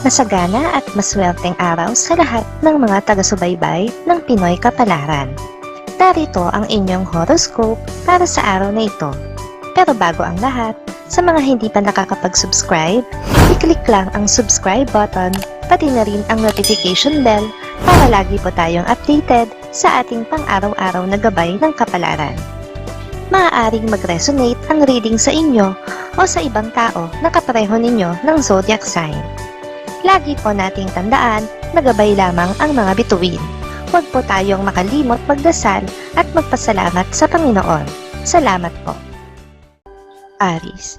Masagana at maswerteng araw sa lahat ng mga taga-subaybay ng Pinoy Kapalaran. Narito ang inyong horoscope para sa araw na ito. Pero bago ang lahat, sa mga hindi pa nakakapag-subscribe, i-click lang ang subscribe button, pati na rin ang notification bell para lagi po tayong updated sa ating pang-araw-araw na gabay ng kapalaran. Maaaring mag-resonate ang reading sa inyo o sa ibang tao na kapareho ninyo ng zodiac sign. Lagi po nating tandaan na gabay lamang ang mga bituin. Huwag po tayong makalimot magdasal at magpasalamat sa Panginoon. Salamat po. Aries,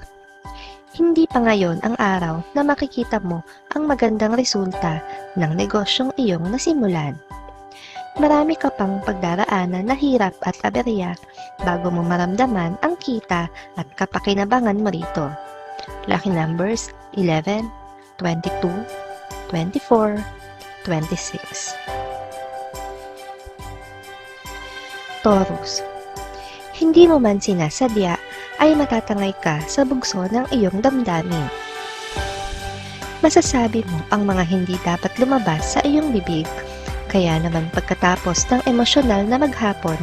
hindi pa ngayon ang araw na makikita mo ang magandang resulta ng negosyong iyong nasimulan. Marami ka pang pagdaraanan na hirap at aberya bago mo maramdaman ang kita at kapakinabangan mo rito. Lucky numbers 11, 22, 24, 26. Taurus, hindi mo man sinasadya ay matatangay ka sa bugso ng iyong damdamin. Masasabi mo ang mga hindi dapat lumabas sa iyong bibig, kaya naman pagkatapos ng emosyonal na maghapon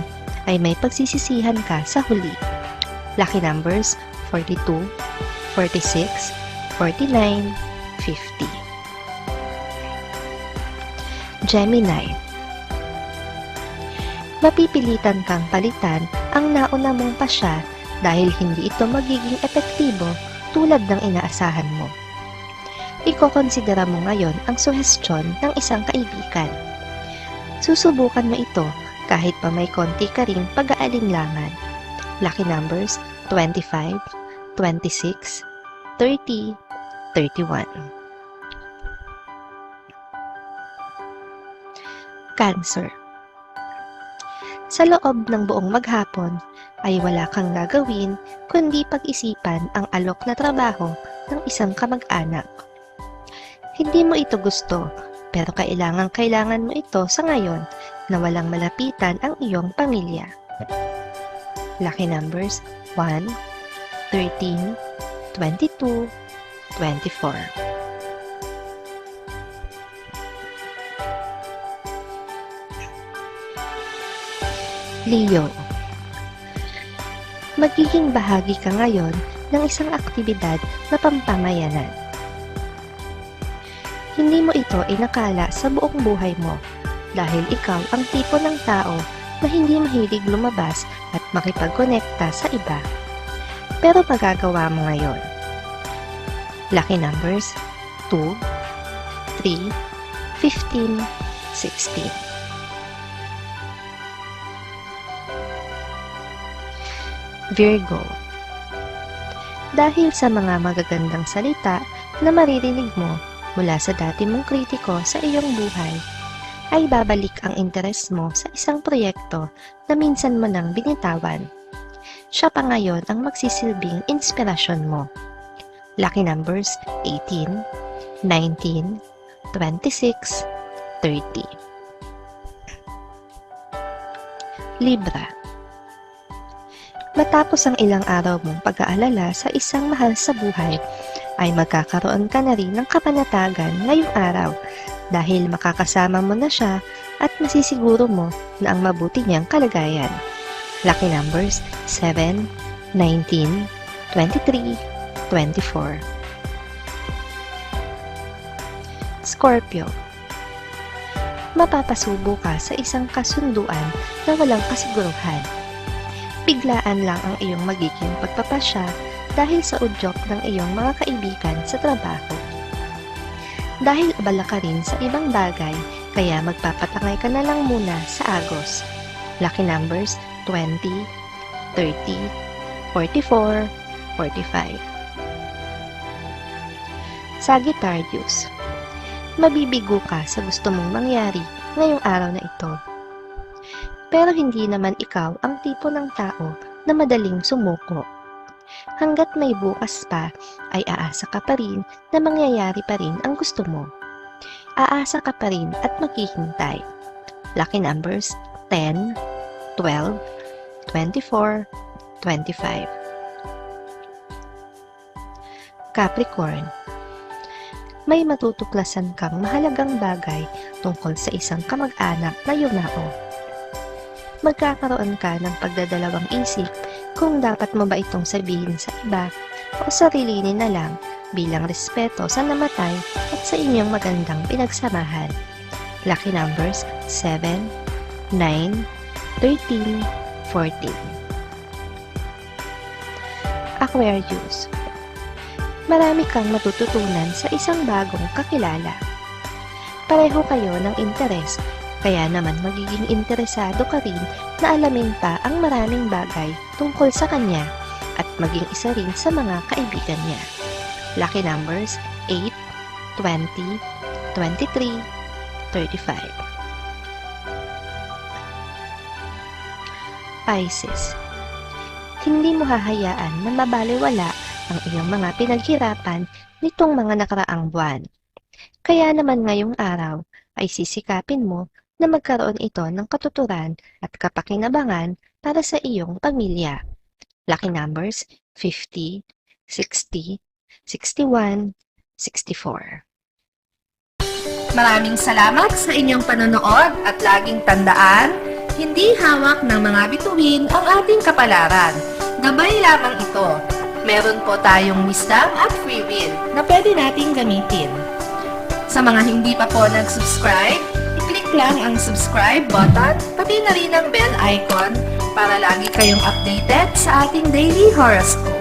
ay may pagsisisihan ka sa huli. Lucky numbers 42, 46, 49, 50. Gemini, mapipilitan kang palitan ang nauna mong pasya dahil hindi ito magiging epektibo tulad ng inaasahan mo. Ikokonsidera mo ngayon ang suhestyon ng isang kaibigan. Susubukan mo ito kahit pa may konti ka ring pag-aalinlangan. Lucky numbers 25, 26, 30, 31. Cancer, sa loob ng buong maghapon ay wala kang gagawin kundi pag-isipan ang alok na trabaho ng isang kamag-anak. Hindi mo ito gusto, pero kailangan mo ito sa ngayon na walang malapitan ang iyong pamilya. Lucky numbers 1, 13, 22, 24. Leo, magiging bahagi ka ngayon ng isang aktibidad na pampamayanan. Hindi mo ito inakala sa buong buhay mo dahil ikaw ang tipo ng tao na hindi mahilig lumabas at makipagkonekta sa iba. Pero magagawa mo ngayon. Lucky numbers 2, 3, 15, 16. Virgo, dahil sa mga magagandang salita na maririnig mo mula sa dati mong kritiko sa iyong buhay, ay babalik ang interes mo sa isang proyekto na minsan mo nang binitawan. Siya pa ngayon ang magsisilbing inspirasyon mo. Lucky numbers 18, 19, 26, 30. Libra, matapos ang ilang araw mong pag-aalala sa isang mahal sa buhay, ay magkakaroon ka na rin ng kapanatagan ngayong araw dahil makakasama mo na siya at masisiguro mo na ang mabuti niyang kalagayan. Lucky numbers 7, 19, 23, 24. Scorpio, mapapasubo ka sa isang kasunduan na walang kasiguruhan. Biglaan lang ang iyong magiging pagpapasya dahil sa udyok ng iyong mga kaibigan sa trabaho. Dahil abala ka rin sa ibang bagay, kaya magpapatangay ka na lang muna sa agos. Lucky numbers 20, 30, 44, 45. Sagittarius, mabibigo ka sa gusto mong mangyari ngayong araw na ito. Pero hindi naman ikaw ang tipo ng tao na madaling sumuko. Hanggat may bukas pa, ay aasa ka pa rin na mangyayari pa rin ang gusto mo. Aasa ka pa rin at maghihintay. Lucky numbers 10, 12, 24, 25. Capricorn, may matutuklasan kang mahalagang bagay tungkol sa isang kamag-anak na yumao. Magkakaroon ka ng pagdadalawang isip kung dapat mo ba itong sabihin sa iba o sarilinin na lang bilang respeto sa namatay at sa inyong magandang pinagsamahan. Lucky numbers 7, 9, 13, 14. Aquarius. Marami kang matututunan sa isang bagong kakilala. Pareho kayo ng interes, kaya naman magiging interesado ka rin na alamin pa ang maraming bagay tungkol sa kanya at maging isa rin sa mga kaibigan niya. Lucky numbers 8, 20, 23, 35. Pisces. Hindi mo hahayaan na mabaliwala ang iyong mga pinaghirapan nitong mga nakaraang buwan. Kaya naman ngayong araw ay sisikapin mo na magkaroon ito ng katuturan at kapakinabangan para sa iyong pamilya. Lucky numbers 50, 60, 61, 64. Maraming salamat sa inyong panonood at laging tandaan, hindi hawak ng mga bituin ang ating kapalaran. Gabay lamang ito. Meron po tayong wisdom at free will na pwede nating gamitin. Sa mga hindi pa po nag-subscribe, i-click lang ang subscribe button, pati na rin ang bell icon para lagi kayong updated sa ating daily horoscope.